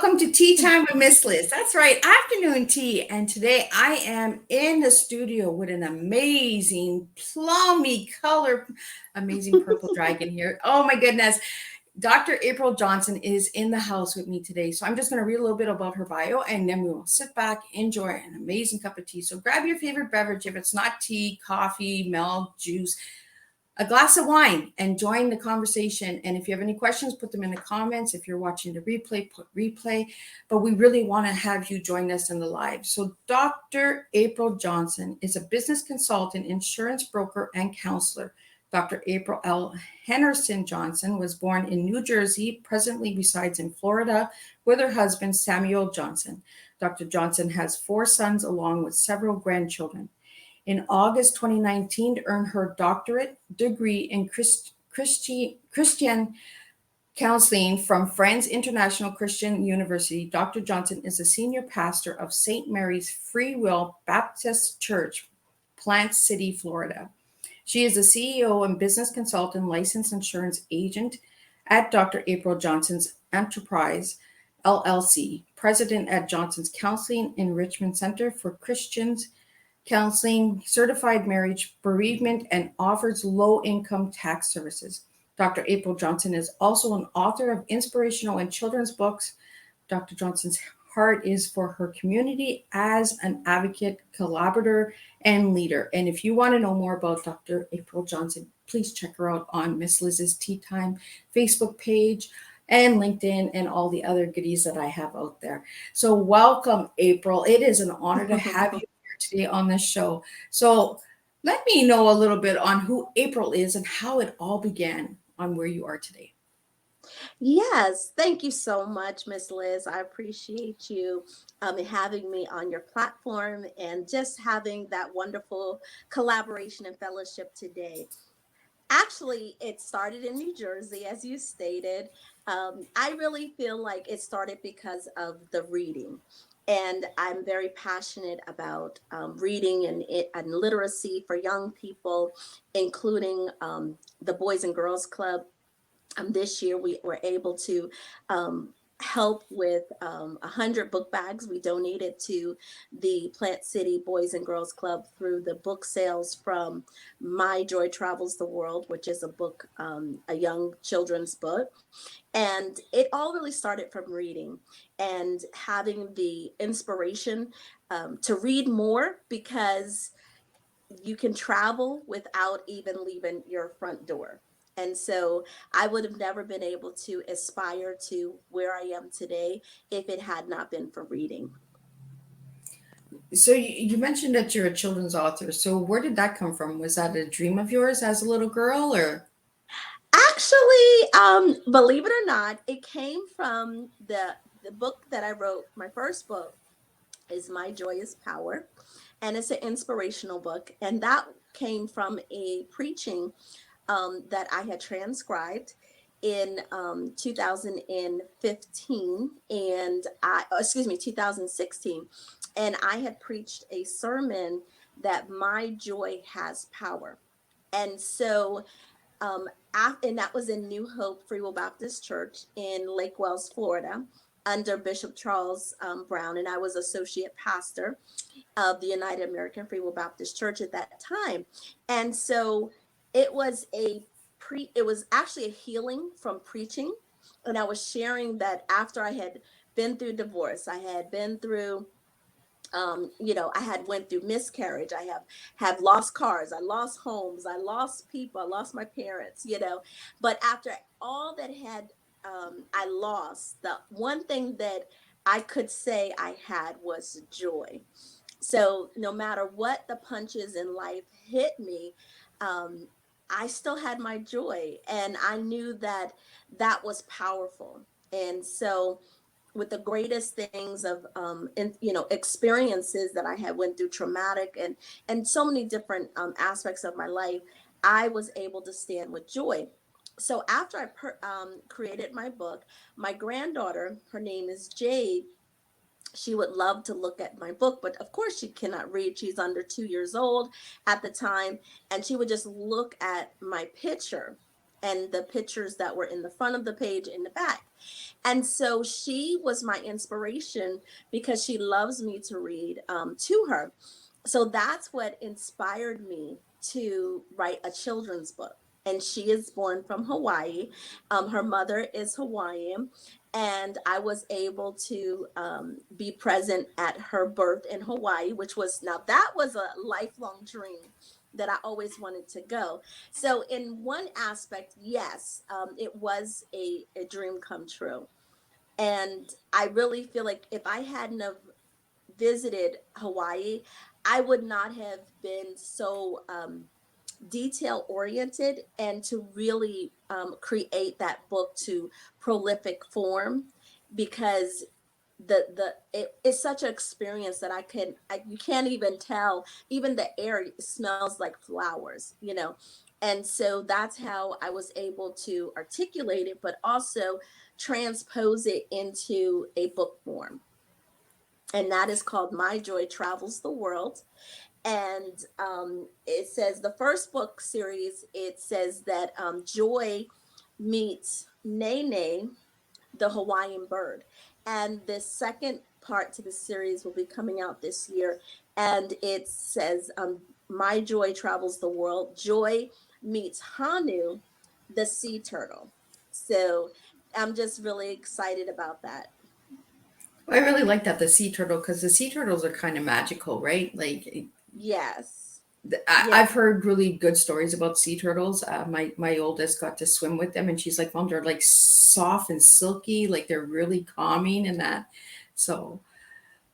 welcome to Tea Time with Miss Liz. That's right, afternoon tea. And today I am in the studio with an amazing plummy color, amazing purple dragon here. Oh my goodness. Dr. April Johnson is in the house with me today. So I'm just going to read a little bit about her bio and then we will sit back, enjoy an amazing cup of tea. So grab your favorite beverage. If it's not tea, coffee, milk, juice, a glass of wine, and join the conversation. And if you have any questions, put them in the comments. If you're watching the replay, put replay. But we really want to have you join us in the live. So Dr. April Johnson is a business consultant, insurance broker, and counselor. Dr. April L. Henderson Johnson was born in New Jersey, presently resides in Florida with her husband, Samuel Johnson. Dr. Johnson has 4 sons along with several grandchildren. In August 2019, to earn her doctorate degree in Christian counseling from Friends International Christian University, Dr. Johnson is a senior pastor of St. Mary's Free Will Baptist Church, Plant City, Florida. She is a CEO and business consultant, licensed insurance agent at Dr. April Johnson's Enterprise, LLC, president at Johnson's Counseling Enrichment Center for Christians, counseling, certified marriage, bereavement, and offers low-income tax services. Dr. April Johnson is also an author of inspirational and children's books. Dr. Johnson's heart is for her community as an advocate, collaborator, and leader. And if you want to know more about Dr. April Johnson, please check her out on Miss Liz's Tea Time Facebook page and LinkedIn and all the other goodies that I have out there. So welcome, April. It is an honor to have you today on this show. So let me know a little bit on who April is and how it all began on where you are today. Yes, thank you so much, Miss Liz. I appreciate you having me on your platform and just having that wonderful collaboration and fellowship today. Actually, it started in New Jersey, as you stated. I really feel like it started because of the reading. And I'm very passionate about reading and literacy for young people, including the Boys and Girls Club. This year, we were able to help with 100 book bags. We donated to the Plant City Boys and Girls Club through the book sales from My Joy Travels the World, which is a book, a young children's book. And it all really started from reading and having the inspiration to read more, because you can travel without even leaving your front door. And so I would have never been able to aspire to where I am today if it had not been for reading. So you mentioned that you're a children's author. So where did that come from? Was that a dream of yours as a little girl, or? Actually, believe it or not, it came from the book that I wrote. My first book is My Joy is Power, and it's an inspirational book. And that came from a preaching that I had transcribed in 2015 and 2016. And I had preached a sermon that my joy has power. And so, and that was in New Hope Free Will Baptist Church in Lake Wells, Florida, under Bishop Charles Brown. And I was associate pastor of the United American Free Will Baptist Church at that time. And so it was it was actually a healing from preaching. And I was sharing that after I had been through divorce, I had been through I had went through miscarriage. I have lost cars. I lost homes. I lost people. I lost my parents, but after all that had, I lost, the one thing that I could say I had was joy. So no matter what the punches in life hit me, um, I still had my joy, and I knew that that was powerful. And so, with the greatest things of experiences that I had went through, traumatic and so many different aspects of my life, I was able to stand with joy. So after I created my book, my granddaughter, her name is Jade, she would love to look at my book, but of course she cannot read. She's under 2 years old at the time. And she would just look at my picture and the pictures that were in the front of the page in the back. And so she was my inspiration because she loves me to read to her. So that's what inspired me to write a children's book. And she is born from Hawaii. Her mother is Hawaiian. And I was able to be present at her birth in Hawaii, which was, now that was a lifelong dream that I always wanted to go. So, in one aspect, yes, it was a dream come true. And I really feel like if I hadn't have visited Hawaii, I would not have been so detail oriented and to really create that book to prolific form, because it's such an experience that you can't even tell. Even the air smells like flowers, you know. And so that's how I was able to articulate it, but also transpose it into a book form. And that is called My Joy Travels the World. And it says the first book series, it says that Joy meets Nene, the Hawaiian bird. And the second part to the series will be coming out this year. And it says, My Joy Travels the World. Joy meets Hanu, the sea turtle. So I'm just really excited about that. I really like that, the sea turtle, because the sea turtles are kind of magical, right? Like Yes. I've Yes. heard really good stories about sea turtles. My oldest got to swim with them, and she's like, "Mom, they're like soft and silky, like they're really calming and that." So,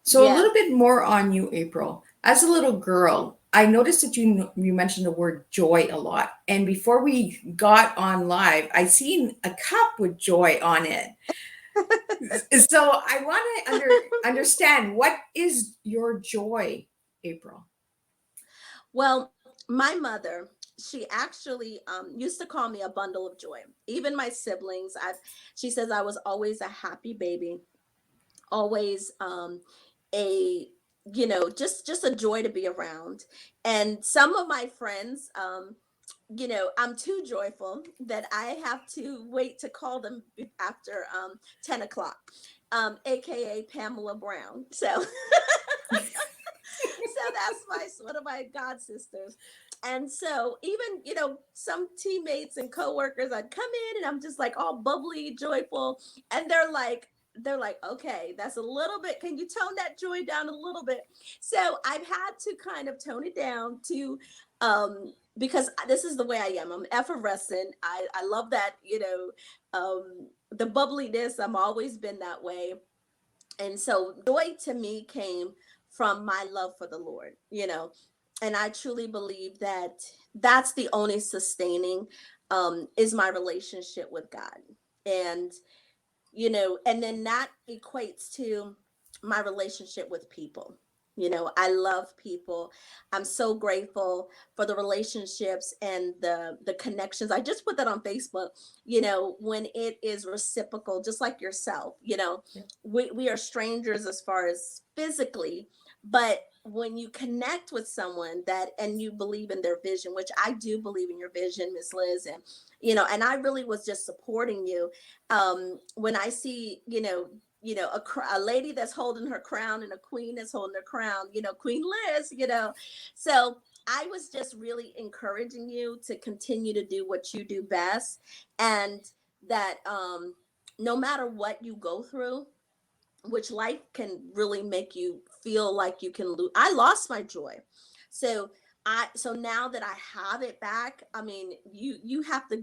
so a Yes. little bit more on you, April. As a little girl, I noticed that you mentioned the word joy a lot, and before we got on live, I seen a cup with joy on it. So I want to understand, what is your joy, April? Well, my mother, she actually used to call me a bundle of joy. Even my siblings, she says I was always a happy baby, always a just a joy to be around. And some of my friends, I'm too joyful that I have to wait to call them after 10 o'clock, aka Pamela Brown. So so that's one of my god sisters. And so even some teammates and coworkers, I'd come in and I'm just like all bubbly, joyful, and they're like, okay, that's a little bit, can you tone that joy down a little bit? So I've had to kind of tone it down to because this is the way I am. I'm effervescent. I love that, the bubbliness. I'm always been that way. And so joy to me came from my love for the Lord, and I truly believe that that's the only sustaining is my relationship with God. And and then that equates to my relationship with people. I love people. I'm so grateful for the relationships and the connections. I just put that on Facebook. When it is reciprocal, just like yourself. We are strangers as far as physically, but when you connect with someone that and you believe in their vision, which I do believe in your vision, Miss Liz, and and I really was just supporting you. When I see, a lady that's holding her crown and a queen that's holding her crown, Queen Liz, so I was just really encouraging you to continue to do what you do best, and that no matter what you go through, which life can really make you feel like you can lose. I lost my joy. So so now that I have it back, I mean, you have to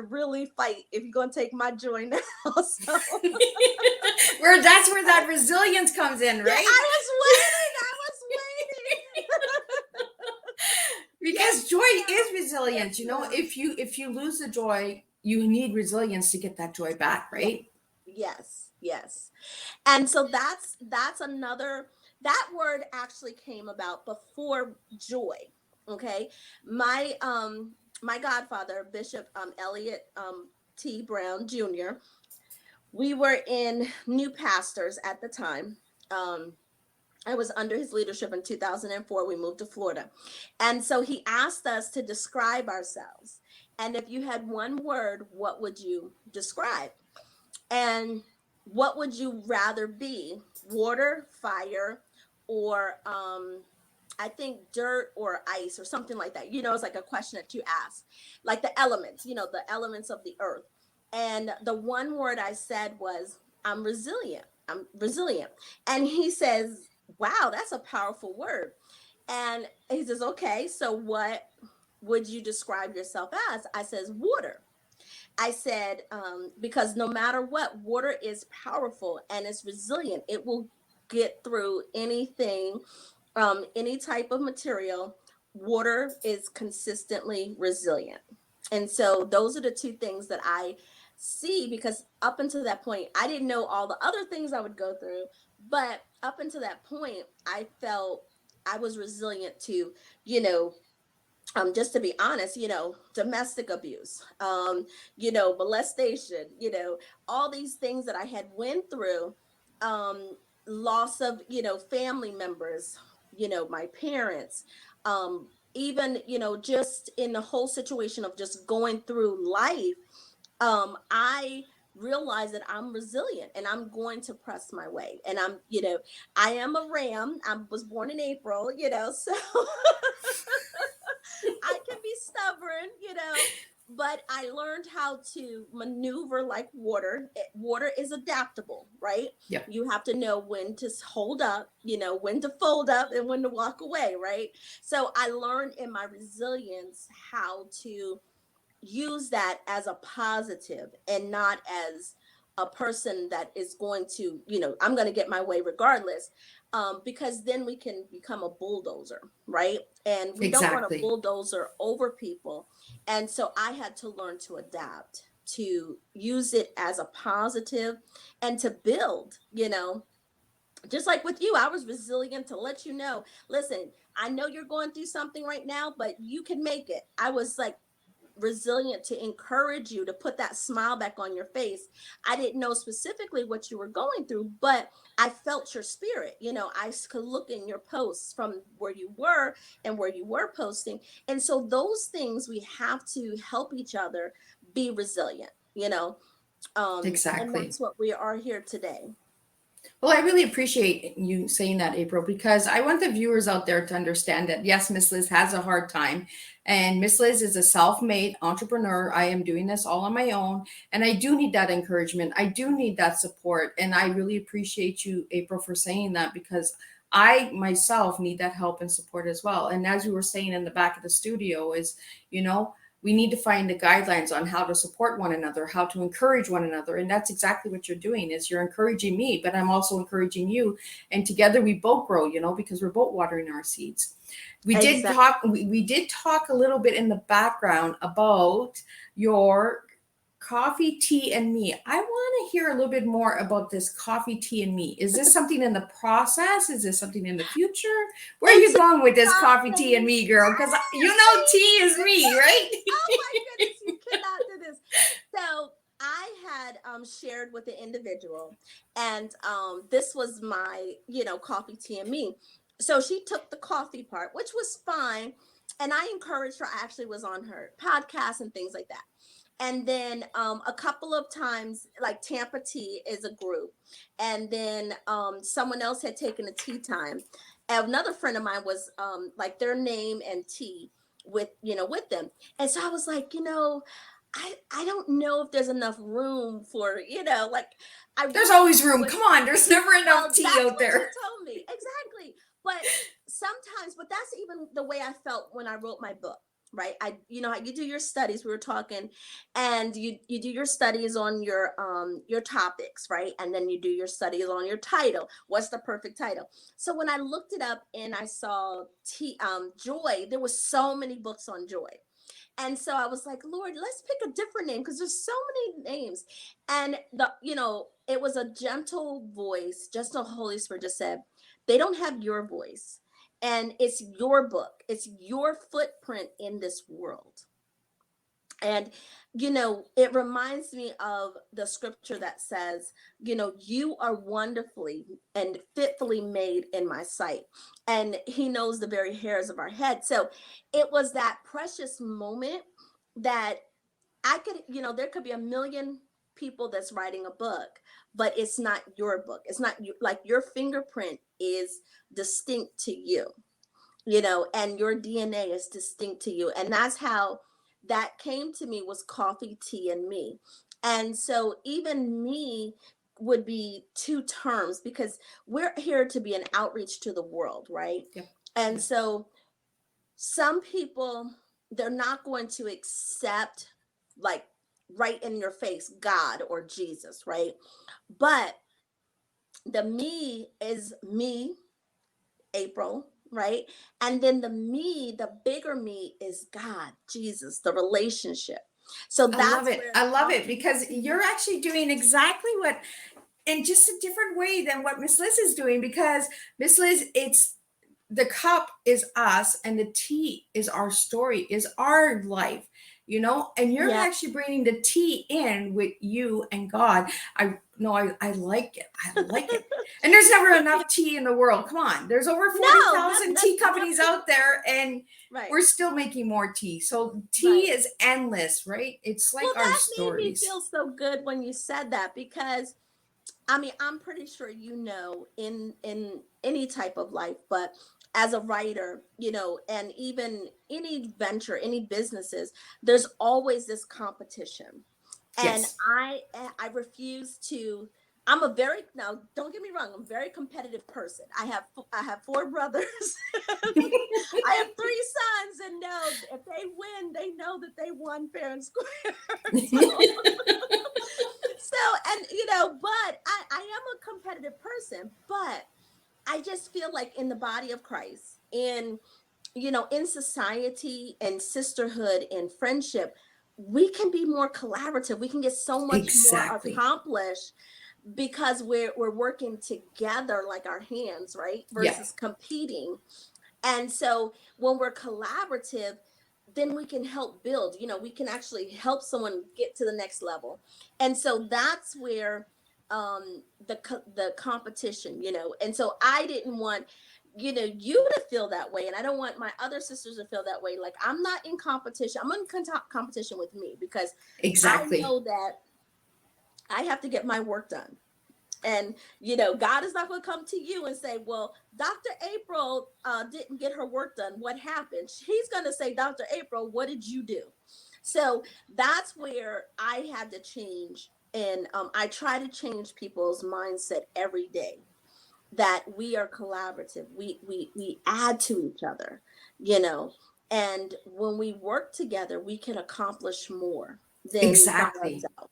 really fight if you're going to take my joy now. So Where that's where that resilience comes in, yeah, right? I was waiting. I was waiting. Yes, Because joy is ma'am. resilience. Yes, ma'am. If you lose the joy, you need resilience to get that joy back, Yeah. right? Yes. Yes. And so that's another, that word actually came about before joy. Okay. My godfather, Bishop Elliot T. Brown Jr., we were in new pastors at the time. I was under his leadership in 2004. We moved to Florida. And so he asked us to describe ourselves. And if you had one word, what would you describe? And what would you rather be? Water, fire, or I think dirt or ice or something like that. It's like a question that you ask, like the elements, the elements of the earth. And the one word I said was, I'm resilient. I'm resilient. And he says, wow, that's a powerful word. And he says, okay, so what would you describe yourself as? I says, water. I said, because no matter what, water is powerful and it's resilient. It will get through anything, any type of material. Water is consistently resilient. And so those are the two things that I see, because up until that point, I didn't know all the other things I would go through. But up until that point, I felt I was resilient to, you know, just to be honest, domestic abuse, molestation, all these things that I had went through, um, loss of, family members, my parents, even, just in the whole situation of just going through life, I realize that I'm resilient and I'm going to press my way. And I am a ram. I was born in April, so I can be stubborn, but I learned how to maneuver like water. Water is adaptable, right? Yeah, You have to know when to hold up, when to fold up and when to walk away, right? So I learned in my resilience how to use that as a positive and not as a person that is going to, I'm going to get my way regardless, because then we can become a bulldozer, right? And we don't want to exactly. bulldozer over people. And so I had to learn to adapt, to use it as a positive and to build, just like with you. I was resilient to let you know, listen, I know you're going through something right now, but you can make it. I was like resilient to encourage you, to put that smile back on your face. I didn't know specifically what you were going through, but I felt your spirit. I could look in your posts from where you were and where you were posting. And so those things, we have to help each other be resilient, and Exactly. that's what we are here today. Well, I really appreciate you saying that, April, because I want the viewers out there to understand that yes, Miss Liz has a hard time. And Miss Liz is a self made entrepreneur. I am doing this all on my own. And I do need that encouragement. I do need that support. And I really appreciate you, April, for saying that because I myself need that help and support as well. And as we were saying in the back of the studio, is, you know, we need to find the guidelines on how to support one another, how to encourage one another. And that's exactly what you're doing is you're encouraging me, but I'm also encouraging you. And together we both grow, because we're both watering our seeds. We did Exactly. talk, we did talk a little bit in the background about your coffee, tea, and me. I want to hear a little bit more about this coffee, tea, and me. Is this something in the process? Is this something in the future? Where are you It's a going with this coffee, tea, and process. me, girl? Because tea is me, right? Oh my goodness, you cannot do this. So I had shared with the individual, and this was my, coffee, tea, and me. So she took the coffee part, which was fine. And I encouraged her. I actually was on her podcast and things like that. And then a couple of times, like Tampa Tea is a group, and then someone else had taken a tea time. Another friend of mine was like their name and tea with them, and so I was like, I don't know if there's enough room for, like, I There's really always room. would. Come on, there's never enough Well, tea that's out what she there. told me. Exactly. But sometimes, but that's even the way I felt when I wrote my book, right? How you do your studies, we were talking, and you do your studies on your topics, right? And then you do your studies on your title. What's the perfect title? So when I looked it up and I saw joy, there was so many books on joy. And so I was like, Lord, let's pick a different name because there's so many names. And it was a gentle voice, just the Holy Spirit just said, they don't have your voice. And it's your book. It's your footprint in this world. And, it reminds me of the scripture that says, you are wonderfully and fitfully made in my sight. And he knows the very hairs of our head. So it was that precious moment that I could, there could be a million people that's writing a book, but it's not your book. It's not you, like your fingerprint is distinct to you, and your DNA is distinct to you. And that's how that came to me, was coffee, tea, and me. And so even me would be two terms, because we're here to be an outreach to the world, right? Yep. And Yep. so some people, they're not going to accept, like, right in your face, God or Jesus, right? But the me is me, April, right? And then the me, the bigger me, is God, Jesus, the relationship. So I love that's it. where I love it coffee. because you're actually doing exactly what, in just a different way than what Miss Liz is doing. Because Miss Liz, it's the cup is us and the tea is our story, is our life, and you're Yeah. actually bringing the tea in with you and God. I like it. I like it. And there's never Thank you. enough tea in the world. Come on, there's over No, 40,000 that's tea companies out there, and right. we're still making more tea. So tea Right. is endless, right? It's Well, like our that made me stories. feel so good when you said that, because I mean, I'm pretty sure, in any type of life, but as a writer, and even any venture, any businesses, there's always this competition. And Yes. I refuse to. I'm a very, now don't get me wrong, I'm a very competitive person. I have four brothers. I have three sons, and no, if they win, they know that they won fair and square. So so, and but I am a competitive person, but I just feel like in the body of Christ, in society and sisterhood and friendship, we can be more collaborative. We can get so much more Exactly. accomplished, because we're working together, like our hands, right? Yeah. Versus competing. And so when we're collaborative, then we can help build, we can actually help someone get to the next level. And so that's where the competition, and so I didn't want, you to feel that way, and I don't want my other sisters to feel that way. Like, I'm not in competition. I'm in competition with me, because I Exactly. know that I have to get my work done. And God is not going to come to you and say, well, Dr. April didn't get her work done, what happened? He's going to say, Dr. April, what did you do? So that's where I had to change. And I try to change people's mindset every day, that we are collaborative. We add to each other, you know and when we work together, we can accomplish more than by Exactly. ourselves.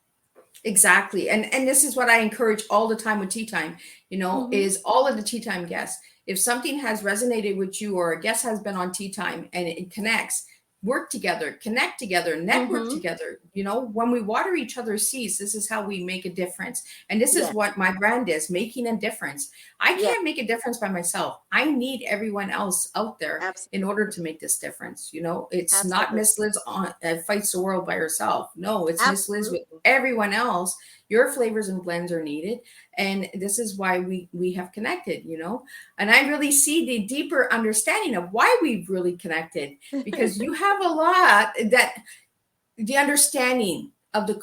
Exactly. And this is what I encourage all the time with tea time, Hmm. is all of the tea time guests. If something has resonated with you or a guest has been on tea time and it connects, work together, connect together, network Hmm. together. When we water each other's seeds, this is how we make a difference. And this is Yeah. what my brand is, making a difference. I Yeah. can't make a difference by myself. I need everyone else out there in order Absolutely. to make this difference. It's not Miss Absolutely. Liz on fights the world by herself. No, it's Miss Liz with Absolutely. everyone else. Your flavors and blends are needed, and this is why we have connected. And I really see the deeper understanding of why we've really connected, because you have a lot that the understanding of the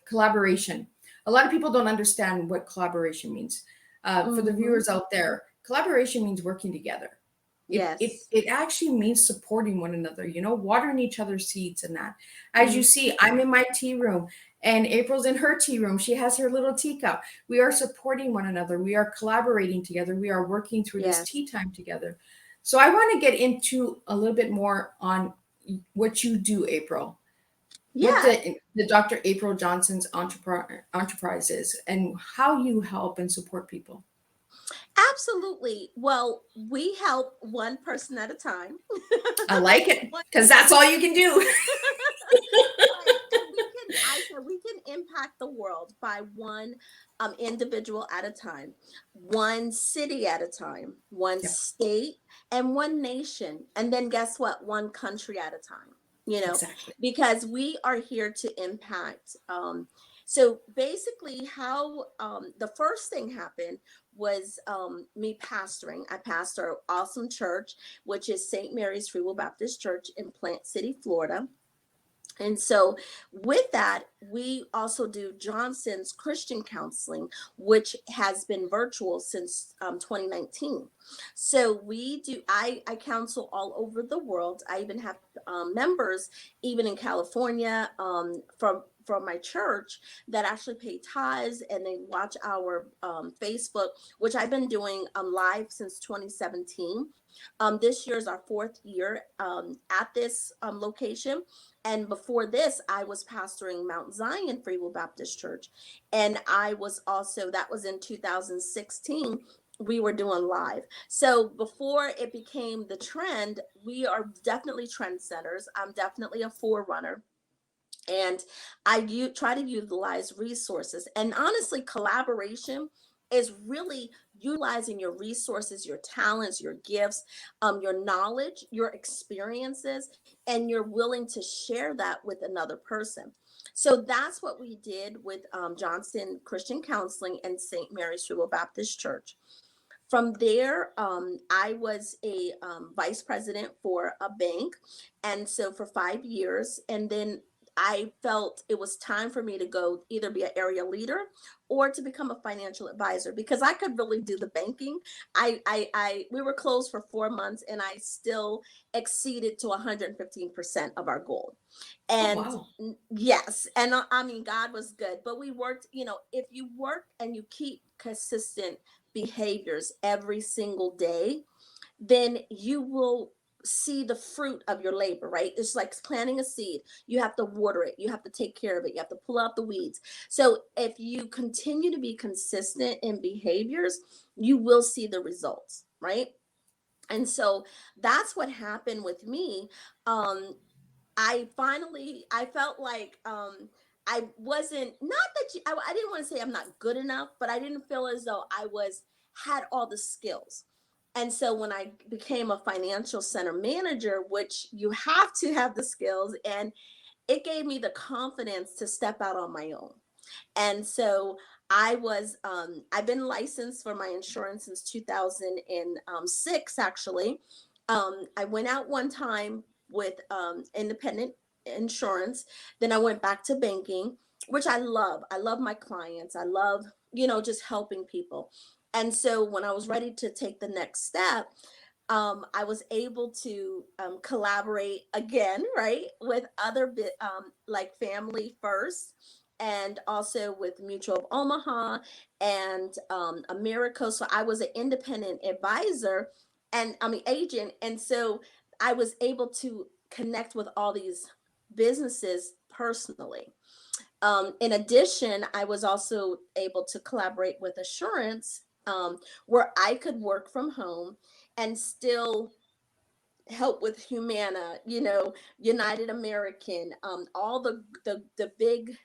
collaboration. A lot of people don't understand what collaboration means. For the Hmm. viewers out there, collaboration means working together. Yes. It actually means supporting one another, watering each other's seeds and that. As you Mm. see, I'm in my tea room and April's in her tea room. She has her little teacup. We are supporting one another. We are collaborating together. We are working through this Yes. tea time together. So I want to get into a little bit more on what you do, April, with Yeah. the Dr. April Johnson's enterprises, and how you help and support people. Absolutely. Well, we help one person at a time. I like it One- because that's all you can do. right. And I said we can impact the world by one individual at a time, one city at a time, one Yep, state, and one nation. And then guess what? One country at a time, exactly. because we are here to impact. So basically, how the first thing happened was me pastoring. I pastor an awesome church, which is St. Mary's Free Will Baptist Church in Plant City, Florida. And so, with that, we also do Johnson's Christian Counseling, which has been virtual since 2019. So I counsel all over the world. I even have members, even in California, from my church that actually pay tithes and they watch our Facebook, which I've been doing live since 2017. This year is our fourth year at this location, and before this, I was pastoring Mount Zion Free Will Baptist Church. And I was also, that was in 2016, we were doing live. So before it became the trend, we are definitely trendsetters. I'm definitely a forerunner. And try to utilize resources. And honestly, collaboration is really utilizing your resources, your talents, your gifts, your knowledge, your experiences, and you're willing to share that with another person. So that's what we did with Johnson Christian Counseling and St. Mary's Free Will Baptist Church. From there, I was a vice president for a bank, and so for 5 years, and then I felt it was time for me to go either be an area leader or to become a financial advisor because I could really do the banking. We were closed for 4 months, and I still exceeded to 115% of our goal. Oh, And wow. yes, and I mean, God was good, but we worked, if you work and you keep consistent behaviors every single day, then you will see the fruit of your labor, right? It's like planting a seed. You have to water it, you have to take care of it, you have to pull out the weeds. So if you continue to be consistent in behaviors, you will see the results, right? And so that's what happened with me. um I felt like I wasn't, not that I didn't want to say I'm not good enough, but I didn't feel as though I was had all the skills. And so when I became a financial center manager, which you have to have the skills, and it gave me the confidence to step out on my own. And so I've been licensed for my insurance since 2006, actually. I went out one time with independent insurance. Then I went back to banking, which I love. I love my clients. I love, just helping people. And so when I was ready to take the next step, I was able to collaborate again, right, with other like Family First, and also with Mutual of Omaha and America. So I was an independent advisor, and I'm an agent, and so I was able to connect with all these businesses personally. In addition, I was also able to collaborate with Assurance, where I could work from home and still help with Humana, United American, all the big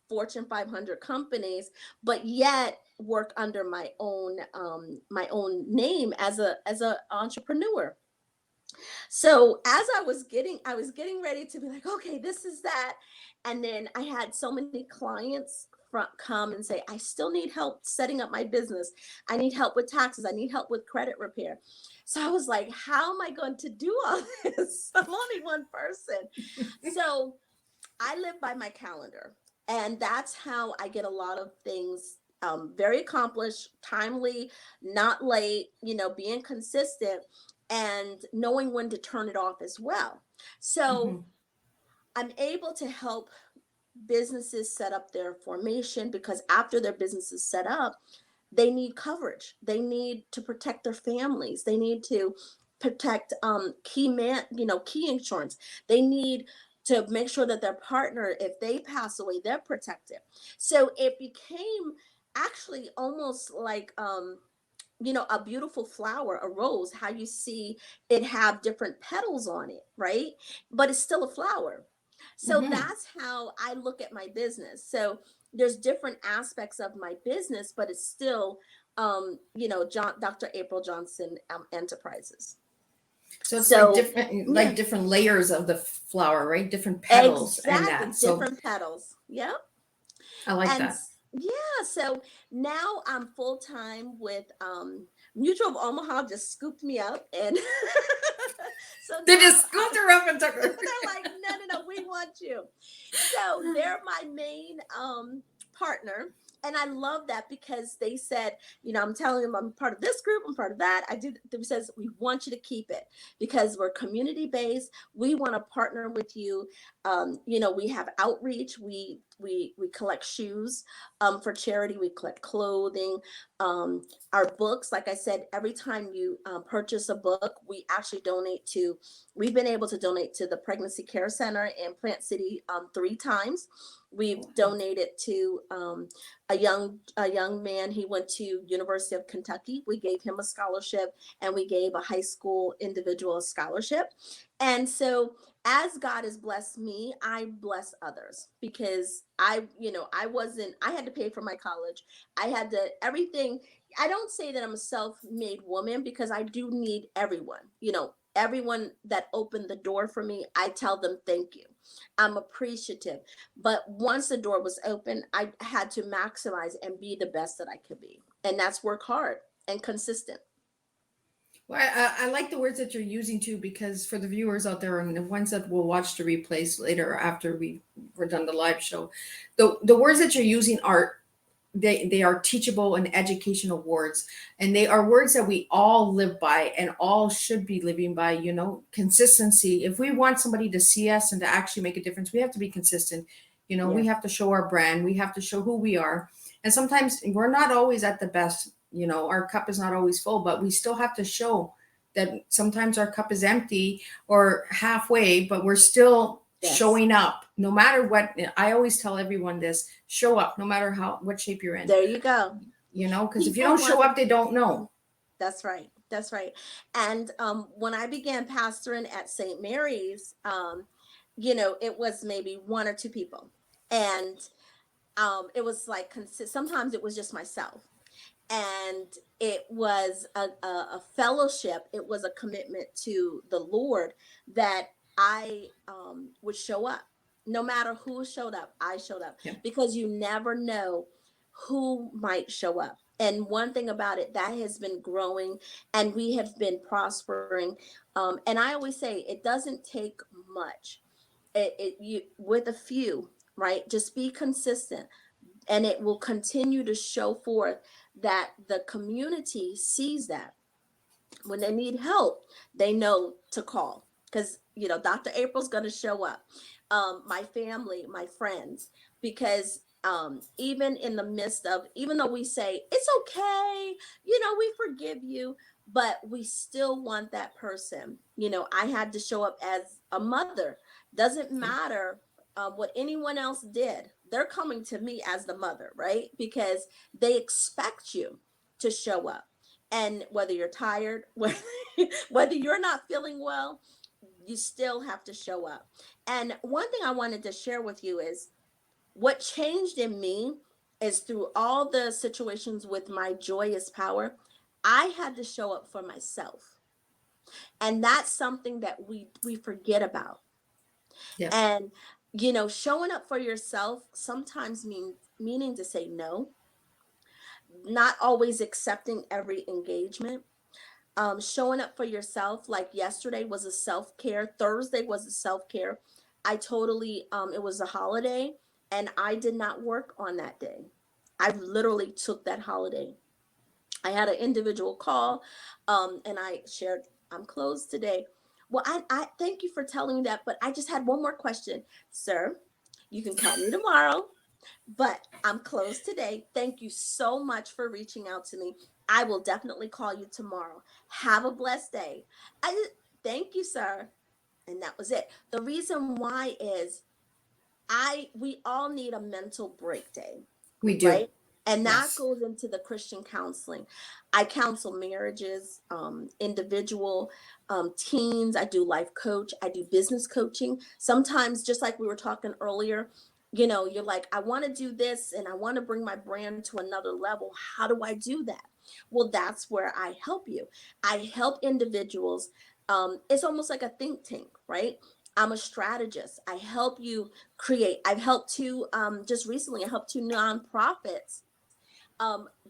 Fortune 500 companies, but yet work under my own name as a entrepreneur. So as I was getting ready to be like, okay, this is that. And then I had so many clients come and say, I still need help setting up my business. I need help with taxes. I need help with credit repair. So I was like, how am I going to do all this? I'm only one person. So I live by my calendar, and that's how I get a lot of things very accomplished, timely, not late, being consistent and knowing when to turn it off as well. So Hmm. I'm able to help businesses set up their formation, because after their business is set up, they need coverage. They need to protect their families. They need to protect key insurance. They need to make sure that their partner, if they pass away, they're protected. So it became actually almost like a beautiful flower, a rose, how you see it have different petals on it, right? But it's still a flower. So Hmm. that's how I look at my business. So there's different aspects of my business, but it's still, Dr. April Johnson Enterprises. So it's like So different, yeah, like different layers of the flower, right? Different petals and exactly. that. So Different petals. Yep. I like And that. yeah, so now I'm full time with Mutual of Omaha just scooped me up, and So They now just scooped her up and took her. they're like, no, no, no, we want you. So they're my main partner. And I love that because they said, I'm telling them I'm part of this group, I'm part of that. They says, we want you to keep it because we're community based. We want to partner with you. We have outreach. We collect shoes for charity. We collect clothing. Our books, like I said, every time you purchase a book, we actually donate to. We've been able to donate to the Pregnancy Care Center in Plant City 3 times. We've donated to a young man. He went to University of Kentucky. We gave him a scholarship, and we gave a high school individual a scholarship. And so, as God has blessed me, I bless others because I had to pay for my college. I had to everything. I don't say that I'm a self-made woman because I do need everyone. Everyone that opened the door for me, I tell them thank you. I'm appreciative. But once the door was open, I had to maximize and be the best that I could be. And that's work hard and consistent. Well, I like the words that you're using too, because for the viewers out there and the ones that will watch the replays later after we're done the live show, the words that you're using are they are teachable and educational words, and they are words that we all live by and all should be living by. Consistency. If we want somebody to see us and to actually make a difference, we have to be consistent. We Yes. have to show our brand, we have to show who we are, and sometimes we're not always at the best. Our cup is not always full, but we still have to show that sometimes our cup is empty or halfway, but we're still Yes. showing up no matter what. I always tell everyone this: show up no matter what shape you're in. There you go. Because if you People don't show want up, they don't know. That's right. That's right. And when I began pastoring at St. Mary's, it was maybe one or two people. And it was like, sometimes it was just myself. And it was a fellowship. It was a commitment to the Lord that I would show up. No matter who showed up, I showed up Yeah. because you never know who might show up. And one thing about it, that has been growing and we have been prospering. And I always say it doesn't take much. You with a few, right? Just be consistent and it will continue to show forth that the community sees that when they need help, they know to call because Dr. April's going to show up. My family, my friends, because even in the midst of, even though we say it's okay, we forgive you, but we still want that person. I had to show up as a mother. Doesn't Yeah. matter what anyone else did. They're coming to me as the mother, right? Because they expect you to show up, and whether you're tired, whether you're not feeling well, you still have to show up. And one thing I wanted to share with you is what changed in me is through all the situations with my joyous power, I had to show up for myself. And that's something that we forget about. Yeah. And showing up for yourself sometimes means meaning to say no, not always accepting every engagement, showing up for yourself. Like yesterday was a self-care, Thursday was a self-care. I totally it was a holiday and I did not work on that day. I literally took that holiday. I had an individual call, and I shared, I'm closed today. Well, I thank you for telling me that, but I just had one more question. Sir, you can call me tomorrow, but I'm closed today. Thank you so much for reaching out to me. I will definitely call you tomorrow. Have a blessed day. Thank you, sir. And that was it. The reason why is we all need a mental break day, We do. right? And that Yes. goes into the Christian counseling. I counsel marriages, individual, teens. I do life coach. I do business coaching. Sometimes, just like we were talking earlier, you're like, I want to do this and I want to bring my brand to another level. How do I do that? Well, that's where I help you. I help individuals. It's almost like a think tank, right? I'm a strategist. I help you create. I've helped just recently, I helped two nonprofits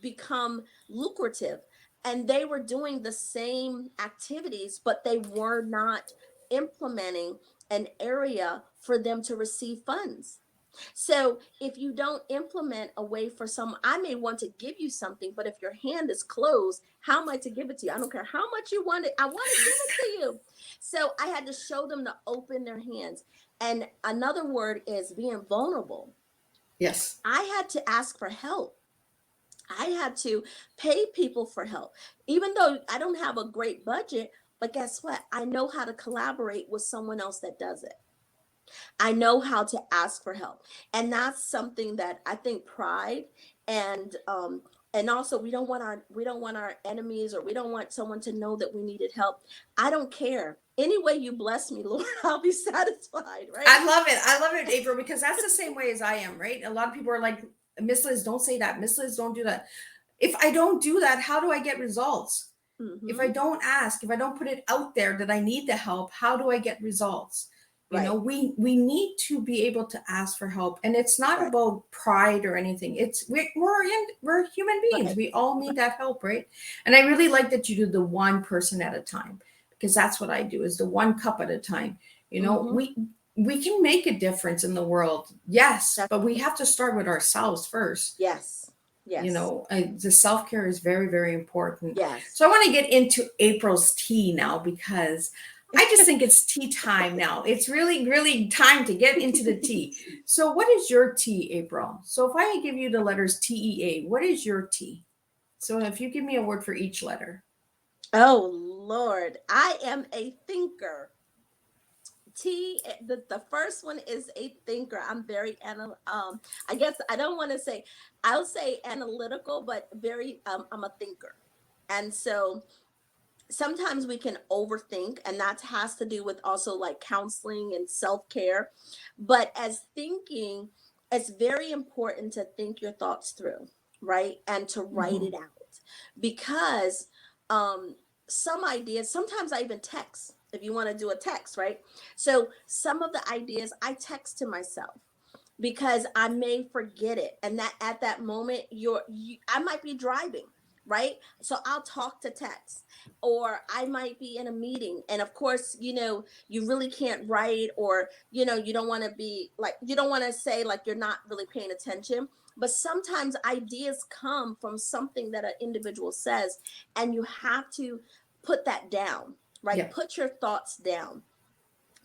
become lucrative. and they were doing the same activities, but they were not implementing an area for them to receive funds. So if you don't implement a way for some, I may want to give you something, but if your hand is closed, how am I to give it to you? I don't care how much you want it. I want to give it to you. So I had to show them to open their hands. And another word is being vulnerable. Yes. I had to ask for help. I had to pay people for help, even though I don't have a great budget. But guess what? I know how to collaborate with someone else that does it. I know how to ask for help. And that's something that I think pride and also we don't want our enemies, or we don't want someone to know that we needed help. I don't care. Any way you bless me, Lord, I'll be satisfied, right? I love it. I love it, April, because that's the same way as I am, right? A lot of people are like, Miss Liz, don't say that. Miss Liz, don't do that. If I don't do that, how do I get results? If I Mm-hmm. don't ask, if I don't put it out there that I need the help, how do I get results? You know, Right, we need to be able to ask for help, and it's not right, about pride or anything. It's we're human beings. right, We all need right. that help, right? And I really like that you do the one person at a time, because that's what I do, is the one cup at a time. You know, Mm-hmm. we can make a difference in the world, yes, That's but we right. have to start with ourselves first. Yes, You yes, know, the self-care is very, very important. yes. So I want to get into April's tea now, because I just think it's tea time now. It's really, really time to get into the tea. So what is your tea, April? So if I give you the letters TEA, what is your tea? So if you give me a word for each letter. Oh Lord, I am a thinker. The first one is a thinker. I'm very I guess I don't want to say, I'll say analytical, but very I'm a thinker. And so sometimes we can overthink, and that has to do with also like counseling and self-care. But as thinking, it's very important to think your thoughts through, right? And to write Mhm. it out. Because um some ideas, sometimes I even text, if you want to do a text, right? So some of the ideas I text to myself because I may forget it. And that at that moment, I might be driving, right? So I'll talk to text, or I might be in a meeting. And of course, you really can't write, or, you don't want to be like, you don't want to say like you're not really paying attention. But sometimes ideas come from something that an individual says, and you have to put that down, right? Yeah. Put your thoughts down,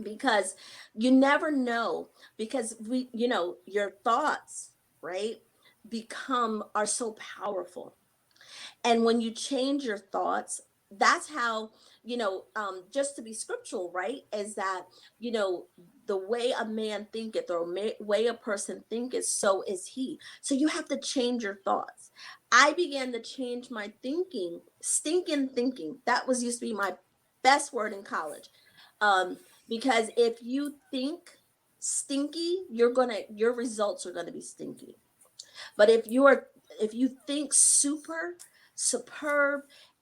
because you never know, because your thoughts, right, become are so powerful. And when you change your thoughts, that's how, just to be scriptural, right, is that, you know the way a man thinketh, or way a person thinketh, so is he. So you have to change your thoughts. I began to change my thinking. Stinking thinking, that was used to be my best word in college. um because if you think stinky, your results are gonna be stinky. But if you think superb,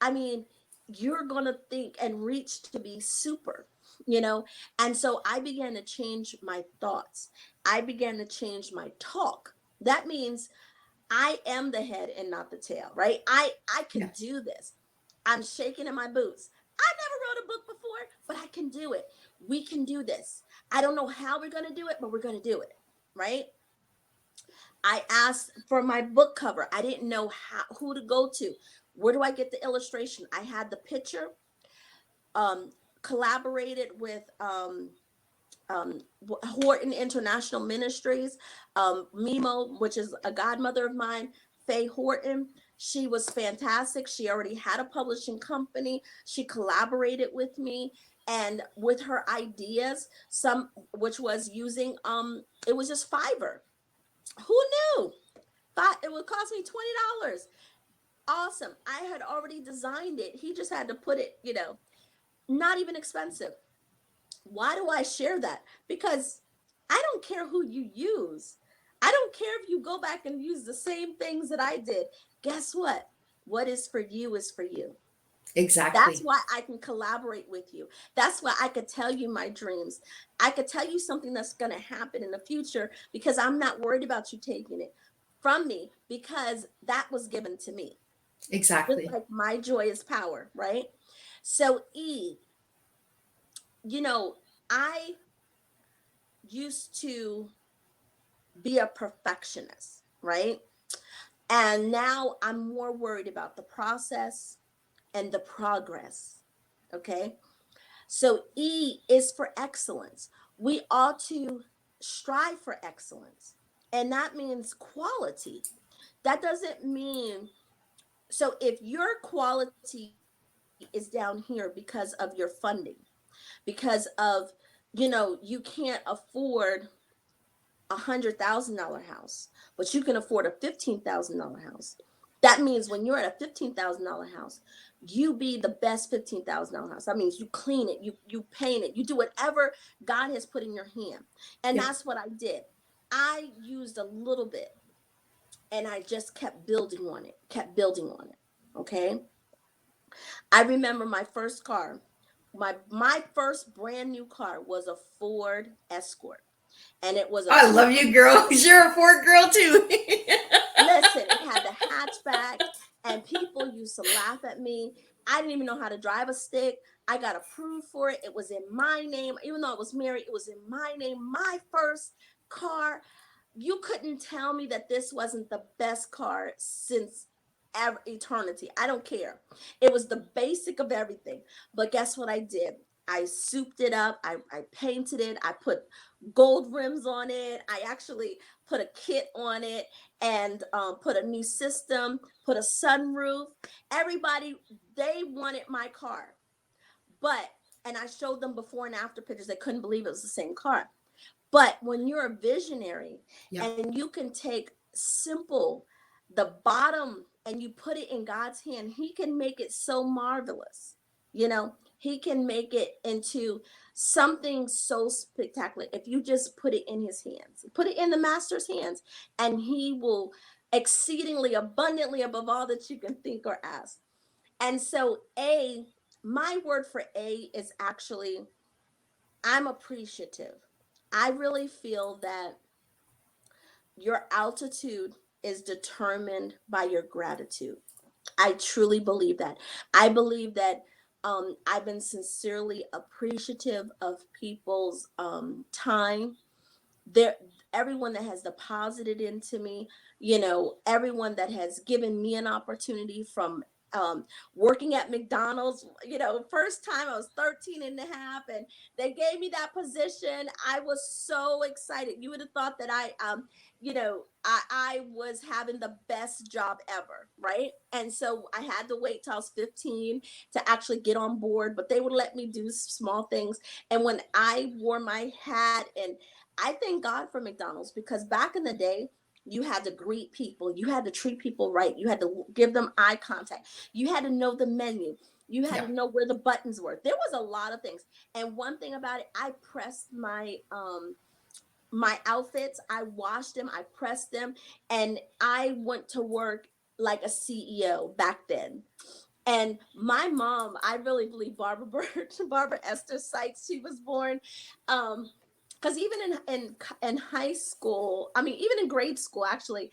I mean, you're gonna think and reach to be super, you know? And so I began to change my thoughts. I began to change my talk. That means I am the head and not the tail, right? I can Yeah. do this. I'm shaking in my boots. I never wrote a book before, but I can do it. We can do this. I don't know how we're gonna do it, but we're gonna do it, right? I asked for my book cover. I didn't know who to go to. Where do I get the illustration? I had the picture, um, collaborated with Horton International Ministries, Mimo, which is a godmother of mine, Faye Horton. She was fantastic. She already had a publishing company. She collaborated with me, and with her ideas, some which was using it was just Fiverr. Who knew? Thought it would cost me $20. Awesome. I had already designed it. He just had to put it, not even expensive. Why do I share that? Because I don't care who you use. I don't care if you go back and use the same things that I did. Guess what? What is for you is for you. That's Exactly. why I can collaborate with you. That's why I could tell you my dreams. I could tell you something that's going to happen in the future, because I'm not worried about you taking it from me, because that was given to me. just Exactly. like my joy is power, right? So E, you know, I used to be a perfectionist, right? And now I'm more worried about the process and the progress. Okay. So E is for excellence. We ought to strive for excellence. And that means quality. That doesn't mean, so if your quality is down here because of your funding, because of, you can't afford $100,000 house, but you can afford a $15,000 house. That means when you're at a $15,000 house, you be the best $15,000 house. That means you clean it, you paint it, you do whatever God has put in your hand. And Yep. that's what I did. I used a little bit and I just kept building on it, kept building on it. Okay. I remember my first car. My first brand new car was a Ford Escort, and it was a I two. love you, girl. You're a Ford girl too. Listen, it had the hatchback, and people used to laugh at me. I didn't even know how to drive a stick. I got approved for it. It was in my name, even though I was married. It was in my name. My first car. You couldn't tell me that this wasn't the best car since ever eternity. I don't care. It was the basic of everything. But guess what I did? I souped it up. I painted it. I put gold rims on it. I actually put a kit on it and put a new system, put a sunroof. Everybody, they wanted my car. But, and I showed them before and after pictures. They couldn't believe it was the same car. But when you're a visionary Yep. and you can take simple, the bottom, and you put it in God's hand, He can make it so marvelous. He can make it into something so spectacular if you just put it in His hands, put it in the Master's hands, and He will exceedingly abundantly above all that you can think or ask. And so, my word for A is actually, I'm appreciative. I really feel that your altitude is determined by your gratitude. I truly believe that. I believe that I've been sincerely appreciative of people's time, there, everyone that has deposited into me, everyone that has given me an opportunity, from working at McDonald's. First time I was 13 and a half, and they gave me that position. I was so excited. You would have thought that I was having the best job ever, right? And so I had to wait till I was 15 to actually get on board, but they would let me do small things. And when I wore my hat, and I thank God for McDonald's, because back in the day, you had to greet people, you had to treat people right, you had to give them eye contact, you had to know the menu, you had to Yep. know where the buttons were. There was a lot of things. And one thing about it, I pressed my outfits, I washed them, I pressed them, and I went to work like a CEO back then. And my mom, I really believe Barbara Birch, Barbara Esther Sykes, she was born. Because even in high school, I mean, even in grade school, actually,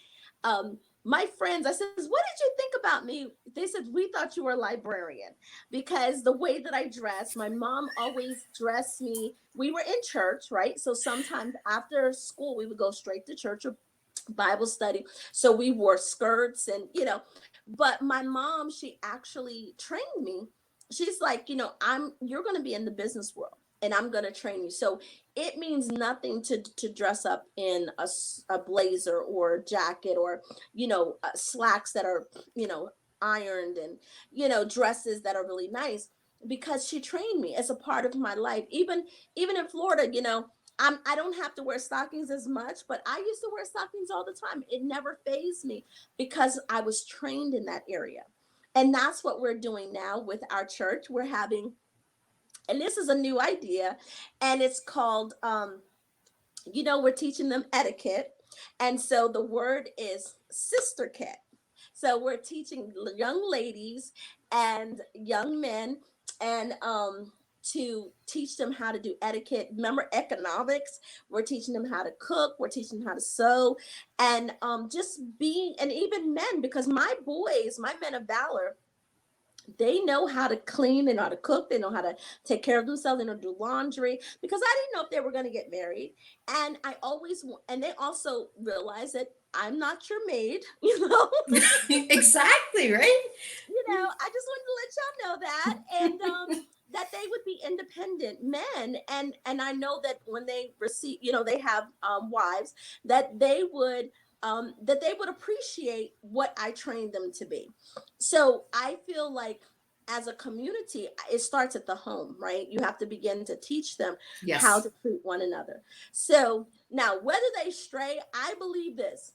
my friends, I said, "What did you think about me?" They said, "We thought you were a librarian," because the way that I dressed, my mom always dressed me. We were in church, right? So sometimes after school, we would go straight to church or Bible study. So we wore skirts, and but my mom, she actually trained me. She's like, you're going to be in the business world, and I'm going to train you. So it means nothing to dress up in a blazer or a jacket, or slacks that are ironed, and dresses that are really nice, because she trained me as a part of my life. Even in Florida, I don't have to wear stockings as much, but I used to wear stockings all the time. It never fazed me, because I was trained in that area. And that's what we're doing now with our church. We're having, and this is a new idea, and it's called, we're teaching them etiquette. And so the word is sister cat. So we're teaching young ladies and young men, and to teach them how to do etiquette. Remember economics? We're teaching them how to cook. We're teaching them how to sew, and just being, and even men, because my boys, my men of valor, they know how to clean, they know how to cook, they know how to take care of themselves, they know how to do laundry, because I didn't know if they were going to get married. And I always, and they also realize that I'm not your maid, you know. Exactly, right? I just wanted to let y'all know that. And that they would be independent men, and I know that when they receive, they have wives, that they would appreciate what I trained them to be. So I feel like, as a community, it starts at the home, right? You have to begin to teach them how Yes. to treat one another. So now, whether they stray, I believe this,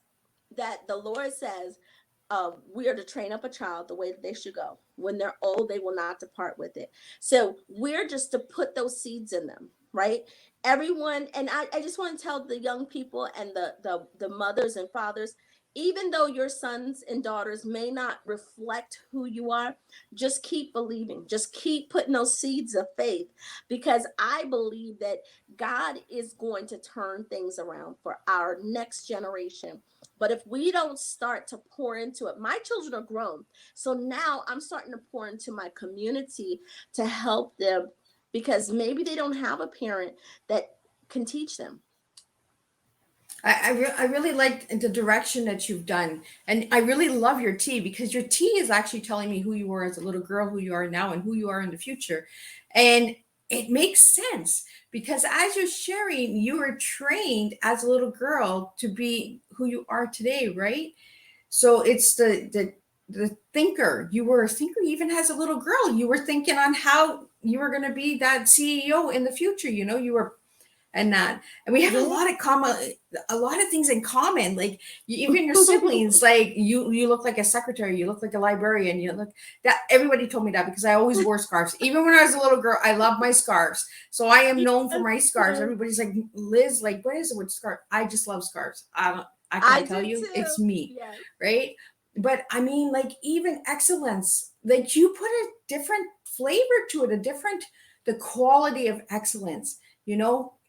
that the Lord says, we are to train up a child the way that they should go. When they're old, they will not depart with it. So we're just to put those seeds in them, right? Everyone, and I just want to tell the young people and the mothers and fathers, even though your sons and daughters may not reflect who you are, just keep believing, just keep putting those seeds of faith, because I believe that God is going to turn things around for our next generation. But if we don't start to pour into it, my children are grown. So now I'm starting to pour into my community to help them, because maybe they don't have a parent that can teach them. I really like the direction that you've done. And I really love your tea, because your tea is actually telling me who you were as a little girl, who you are now, and who you are in the future. And it makes sense, because as you're sharing, you were trained as a little girl to be who you are today, right? So it's the thinker. You were a thinker even as a little girl. You were thinking on how you were going to be that CEO in the future. You were, and that, and we have a Yeah. lot of a lot of things in common. Like even your siblings, like you look like a secretary, you look like a librarian, you look that. Everybody told me that, because I always wore scarves. Even when I was a little girl, I love my scarves, so I am known for Yes, my scarves. yes. Everybody's like, Liz, like, what is it with scarf? I just love scarves. I I can't tell do you, it's too. me, Yes. right? But I mean, like, even excellence, like you put a different flavor to it, a different, the quality of excellence.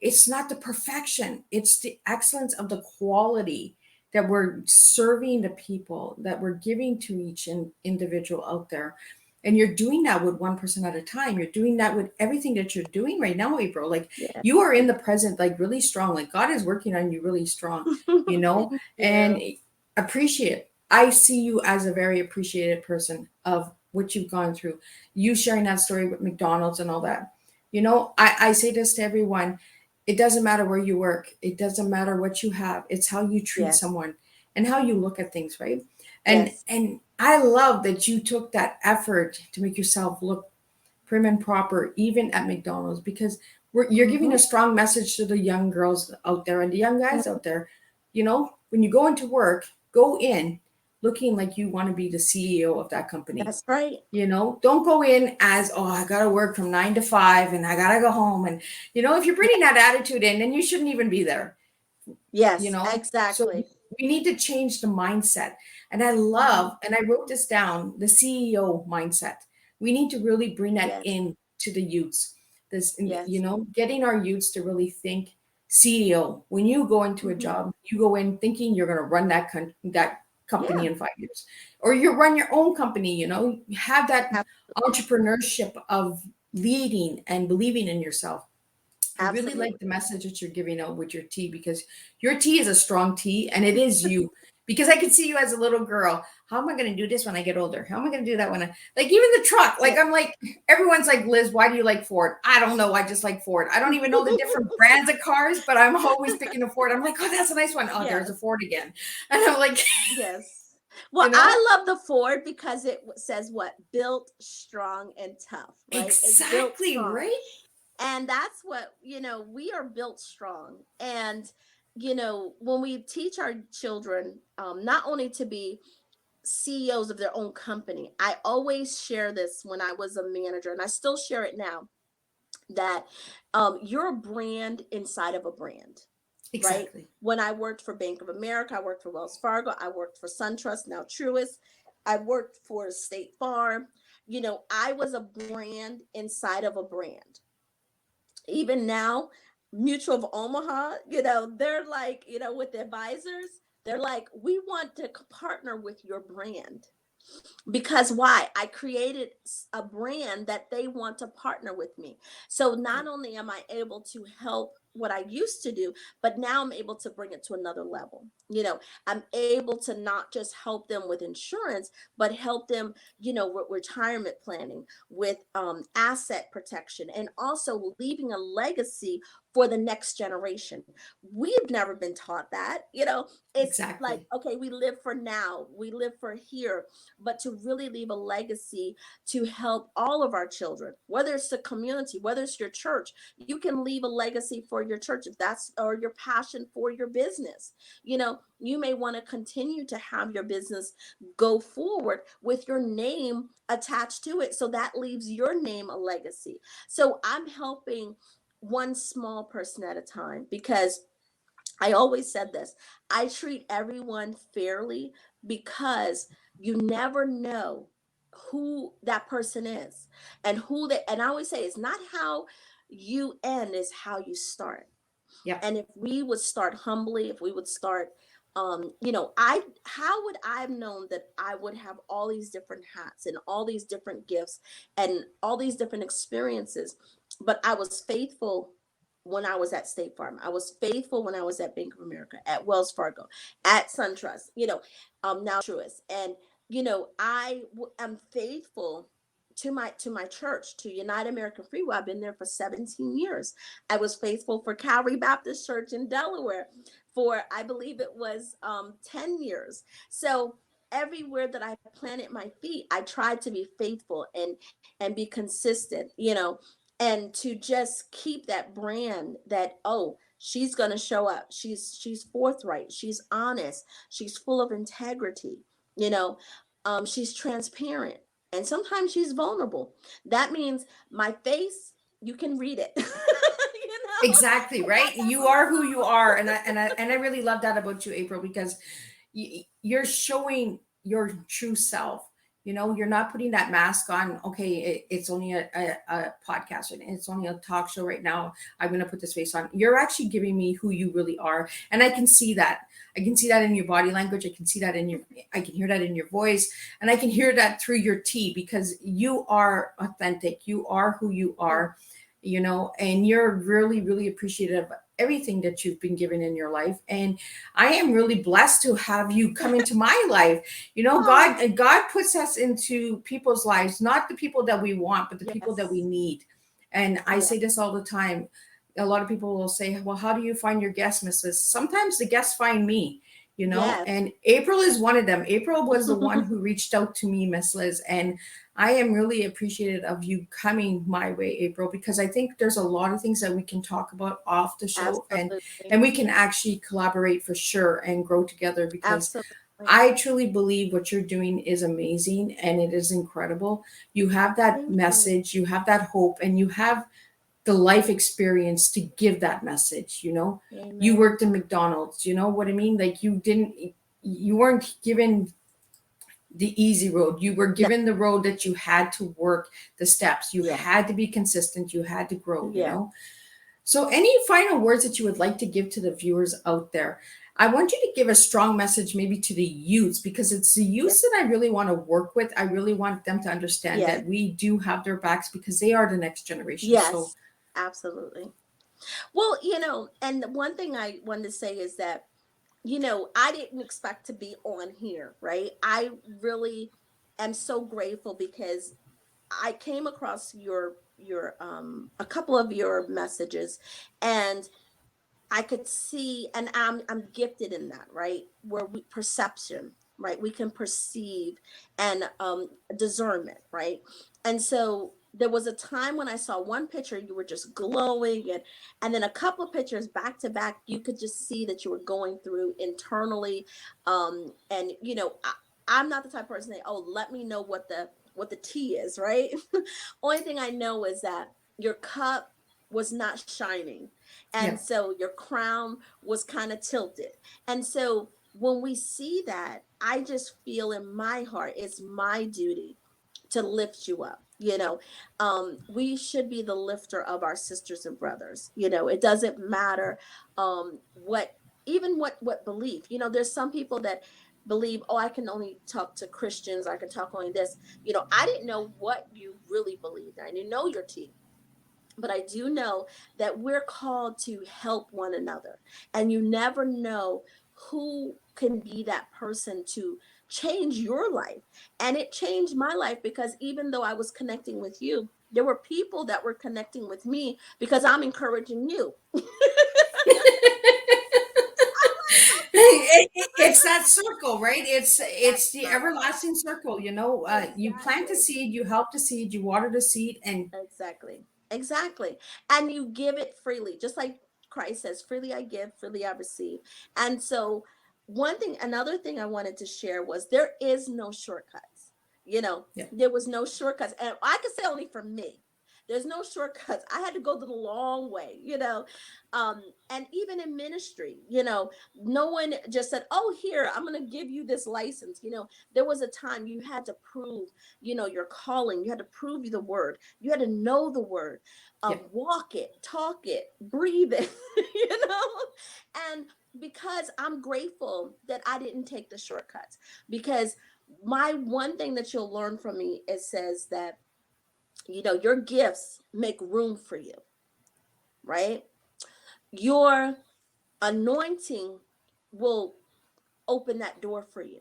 It's not the perfection, it's the excellence of the quality that we're serving the people, that we're giving to each individual out there. And you're doing that with one person at a time. You're doing that with everything that you're doing right now, April. Like, Yes. you are in the present, like really strong. Like, God is working on you really strong, Thank and you. appreciate. I see you as a very appreciated person of what you've gone through. You sharing that story with McDonald's and all that. I say this to everyone. It doesn't matter where you work. It doesn't matter what you have. It's how you treat Yes. someone and how you look at things, right? And Yes. and I love that you took that effort to make yourself look prim and proper, even at McDonald's, because you're giving Hmm. a strong message to the young girls out there and the young guys out there. When you go into work, go in looking like you want to be the CEO of that company. That's right. Don't go in as, oh, I gotta work from 9 to 5 and I gotta go home. And if you're bringing Yes. that attitude in, then you shouldn't even be there. Yes. So Exactly. we need to change the mindset. And I Hmm. love, and I wrote this down, the CEO mindset. We need to really bring that Yes. in to the youths. This, Yes. getting our youths to really think CEO. When you go into a Hmm. job, you go in thinking you're going to run that company Yeah. in 5 years, or you run your own company. You have that Absolutely. entrepreneurship of leading and believing in yourself. I really like the Absolutely. message that you're giving out with your tea, because your tea is a strong tea, and it is you. Because I could see you as a little girl. How am I going to do this when I get older? How am I going to do that when I, like, even the truck? Like, Yeah. I'm like, everyone's like, Liz, why do you like Ford? I don't know. I just like Ford. I don't even know the different brands of cars, but I'm always picking a Ford. I'm like, oh, that's a nice one. Oh, there's a Yes. Ford again. And I'm like, Yes. you Well, know, I love the Ford because it says what? Built strong and tough, right? It's built exactly strong. right. And that's what, we are built strong. And, when we teach our children, not only to be CEOs of their own company, I always share this when I was a manager, and I still share it now, that you're a brand inside of a brand, right? Exactly. When I worked for Bank of America, I worked for Wells Fargo, I worked for SunTrust, now Truist, I worked for State Farm. I was a brand inside of a brand. Even now, Mutual of Omaha, you know, they're like, you know, with the advisors, they're like, we want to partner with your brand. Because why? I created a brand that they want to partner with me. So not only am I able to help what I used to do, but now I'm able to bring it to another level. You know, I'm able to not just help them with insurance, but help them, you know, with retirement planning, with asset protection, and also leaving a legacy for the next generation. We've never been taught that. You know, it's like, Exactly. okay, we live for now, we live for here, but to really leave a legacy to help all of our children, whether it's the community, whether it's your church. You can leave a legacy for your church if that's, or your passion for your business. You know, you may want to continue to have your business go forward with your name attached to it. So that leaves your name a legacy. So I'm helping one small person at a time, because I always said this, I treat everyone fairly, because you never know who that person is, and who they, and I always say it's not how you end, is how you start. Yep. And if we would start humbly, if we would start, you know, I, how would I have known that I would have all these different hats and all these different gifts and all these different experiences? But I was faithful when I was at State Farm. I was faithful when I was at Bank of America, at Wells Fargo, at SunTrust, you know, now Truist. And, you know, am faithful to my church, to United American Free Will. I've been there for 17 years. I was faithful for Calvary Baptist Church in Delaware for, I believe it was 10 years. So everywhere that I planted my feet, I tried to be faithful and be consistent, you know, and to just keep that brand that, oh, she's going to show up. She's forthright, she's honest, she's full of integrity, you know, she's transparent, and sometimes she's vulnerable. That means my face, you can read it. You know, Exactly, and right? that's You are who you vulnerable. are, and I really love that about you, April, because you're showing your true self. You're not putting that mask on. Okay, it's only a podcast, and it's only a talk show right now. I'm going to put this face on. You're actually giving me who you really are, and I can see that. I can see that in your body language. I can hear that in your voice, and I can hear that through your tea, because you are authentic. You are who you are, and you're really, really appreciative of everything that you've been given in your life. And I am really blessed to have you come into my life. Oh, God puts us into people's lives, not the people that we want, but the people that we yes. need. And I Yeah. say this all the time. A lot of people will say, well, how do you find your guests, Mrs.? Sometimes the guests find me, Yes. and April is one of them. April was the one who reached out to me, Miss Liz. And I am really appreciative of you coming my way, April, because I think there's a lot of things that we can talk about off the show, and Absolutely. we can actually collaborate for sure and grow together, because Absolutely. I truly believe what you're doing is amazing and it is incredible. You have that Thank you. message, you have that hope, and you have the life experience to give that message. You Amen. worked in McDonald's, you know what I mean? Like, you weren't given the easy road. You were No. given the road that you had to work the steps. You Yeah. had to be consistent. You had to grow. Yeah. So, any final words that you would like to give to the viewers out there? I want you to give a strong message maybe to the youths, because it's the Yeah. youths that I really want to work with. I really want them to understand Yes. that we do have their backs, because they are the next generation. So, Yes. Absolutely. Well, you know, and the one thing I wanted to say is that, you know, I didn't expect to be on here, right? I really am so grateful, because I came across your a couple of your messages, and I could see, and I'm gifted in that, right? Where we perception, right? We can perceive, and discernment, right? And so there was a time when I saw one picture, you were just glowing, and then a couple of pictures back to back, you could just see that you were going through internally. And you know, I'm not the type of person that, oh, let me know what the tea is, right? Only thing I know is that your cup was not shining, and yeah. so your crown was kind of tilted. And so when we see that, I just feel in my heart it's my duty to lift you up, You know, we should be the lifter of our sisters and brothers. It doesn't matter what, even what belief. There's some people that believe, oh, I can only talk to Christians, I can talk only this. I didn't know what you really believed. I didn't know your team, but I do know that we're called to help one another. And you never know who can be that person to change your life. And it changed my life, because even though I was connecting with you, there were people that were connecting with me because I'm encouraging you. It's that circle, right? That It's the circle. everlasting circle. You plant a Exactly. seed, you help the seed, you water the seed, and Exactly. Exactly. And you give it freely, just like Christ says, freely I give, freely I receive. And so, another thing I wanted to share was there is no shortcuts. yeah, There was no shortcuts. And I could say only for me. There's no shortcuts. I had to go the long way. And even in ministry, no one just said, oh, here, I'm going to give you this license. There was a time you had to prove, your calling. You had to prove the word. You had to know the word, yeah. walk it, talk it, breathe it, you know? And because I'm grateful that I didn't take the shortcuts, because my one thing that you'll learn from me, it says that, your gifts make room for you, right? Your anointing will open that door for you,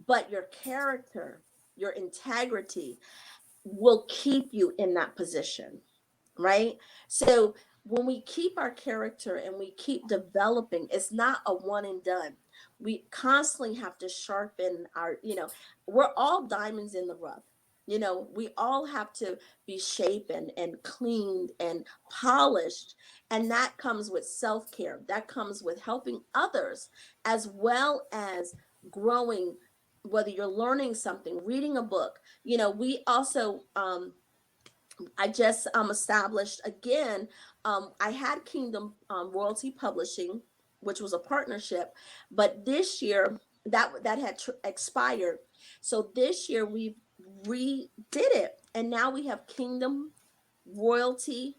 but your character, your integrity will keep you in that position, right? So when we keep our character and we keep developing, it's not a one and done. We constantly have to sharpen we're all diamonds in the rough. We all have to be shapen and cleaned and polished. And that comes with self care, that comes with helping others, as well as growing, whether you're learning something, reading a book. We also, I just established again. I had Kingdom Royalty Publishing, which was a partnership, but this year that had expired. So this year we redid it, and now we have Kingdom Royalty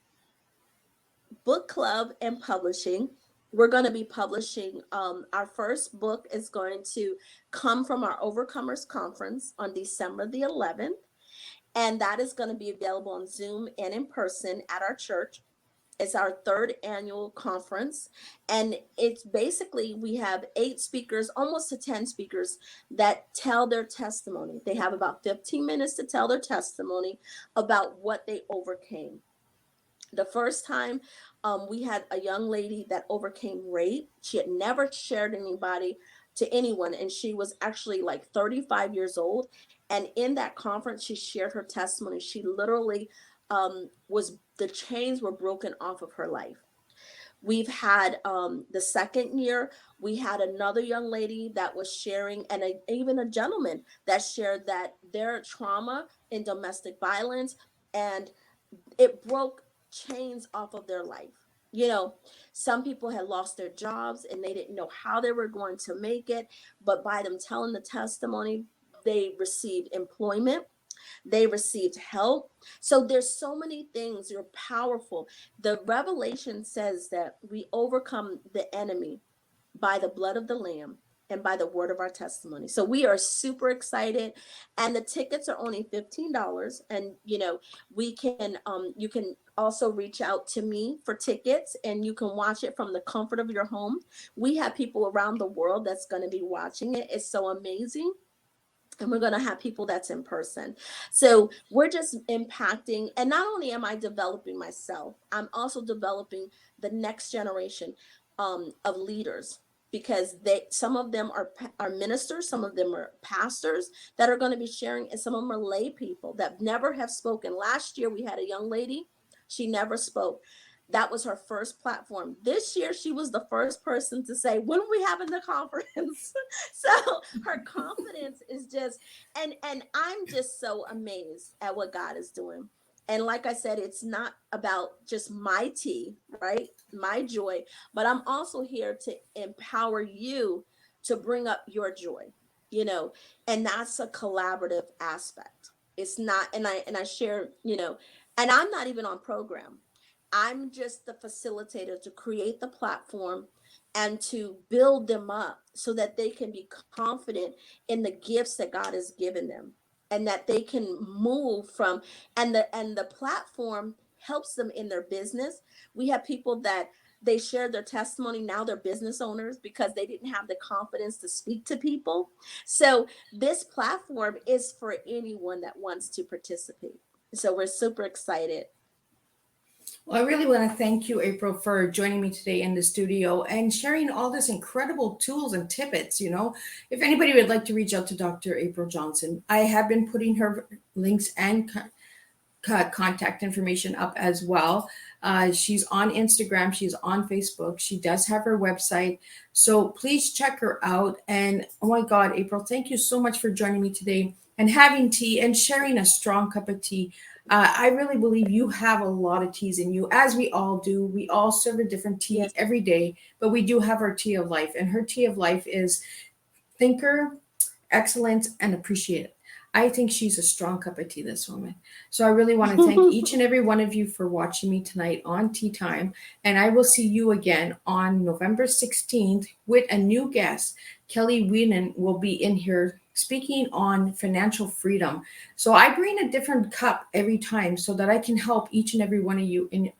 Book Club and Publishing. We're going to be publishing, our first book is going to come from our Overcomers Conference on December the 11th, and that is going to be available on Zoom and in person at our church. It's our third annual conference, and it's basically, we have 8 speakers, almost to 10 speakers, that tell their testimony. They have about 15 minutes to tell their testimony about what they overcame. The first time, we had a young lady that overcame rape. She had never shared anybody to anyone, and she was actually like 35 years old. And in that conference, she shared her testimony. She literally, was the chains were broken off of her life. We've had, the second year, we had another young lady that was sharing, and even a gentleman that shared that their trauma in domestic violence, and it broke chains off of their life. Some people had lost their jobs and they didn't know how they were going to make it, but by them telling the testimony, they received employment, they received help. So there's so many things. You're powerful. The revelation says that we overcome the enemy by the blood of the lamb and by the word of our testimony. So we are super excited, and the tickets are only $15. And we can you can also reach out to me for tickets, and you can watch it from the comfort of your home. We have people around the world that's going to be watching it. It's so amazing. And we're going to have people that's in person. So we're just impacting, and not only am I developing myself, I'm also developing the next generation, of leaders, because some of them are ministers, some of them are pastors that are going to be sharing, and some of them are lay people that never have spoken. Last year we had a young lady, she never spoke. That was her first platform. This year she was the first person to say, when are we having the conference? So her confidence is just, and I'm just so amazed at what God is doing. And like I said, it's not about just my tea, right? My joy, but I'm also here to empower you to bring up your joy, you know, and that's a collaborative aspect. It's not, and I share, and I'm not even on program. I'm just the facilitator to create the platform and to build them up so that they can be confident in the gifts that God has given them, and that they can move from, and the platform helps them in their business. We have people that they share their testimony, now they're business owners because they didn't have the confidence to speak to people. So this platform is for anyone that wants to participate. So we're super excited. Well, I really want to thank you, April, for joining me today in the studio and sharing all this incredible tools and tidbits. If anybody would like to reach out to Dr. April Johnson, I have been putting her links and contact information up as well. She's on Instagram, she's on Facebook, she does have her website. So please check her out. And oh my God, April, thank you so much for joining me today and having tea and sharing a strong cup of tea. I really believe you have a lot of teas in you, as we all do. We all serve a different tea Yes. every day, but we do have our tea of life. And her tea of life is thinker, excellence, and appreciate it. I think she's a strong cup of tea, this woman. So I really want to thank each and every one of you for watching me tonight on Teatime. And I will see you again on November 16th with a new guest. Kelly Whelan will be in here speaking on financial freedom. So I bring a different cup every time so that I can help each and every one of you in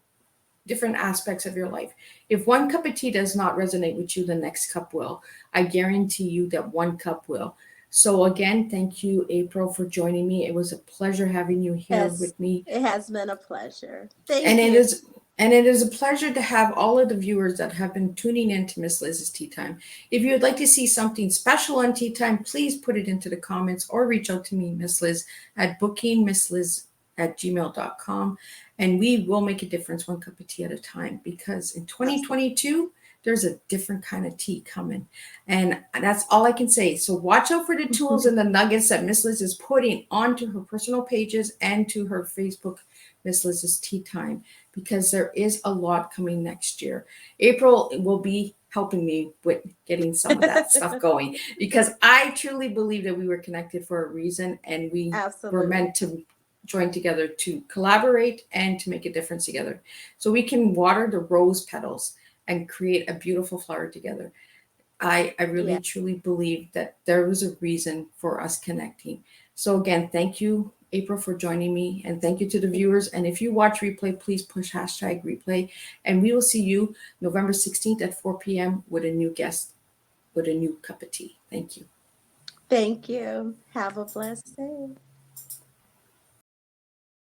different aspects of your life. If one cup of tea does not resonate with you, the next cup will. I guarantee you that one cup will. So, again, thank you, April, for joining me. It was a pleasure having you here Yes, with me. it has been a pleasure. And Thank it you. is and it is a pleasure to have all of the viewers that have been tuning in to Miss Liz's Tea Time. If you would like to see something special on Tea Time, please put it into the comments or reach out to me, Miss Liz, at bookingmissliz@gmail.com. And we will make a difference one cup of tea at a time, because in Absolutely. 2022, there's a different kind of tea coming. And that's all I can say. So watch out for the tools and the nuggets that Miss Liz is putting onto her personal pages and to her Facebook, Miss Liz's Tea Time, because there is a lot coming next year. April will be helping me with getting some of that stuff going, because I truly believe that we were connected for a reason, and we were Absolutely. meant to join together to collaborate and to make a difference together. So we can water the rose petals and create a beautiful flower together. I Yeah. really truly believe that there was a reason for us connecting. So again, thank you, April, for joining me, and thank you to the viewers. And if you watch replay, please push hashtag replay, and we will see you November 16th at 4 p.m. with a new guest with a new cup of tea. Thank you. Thank you. Have a blessed day.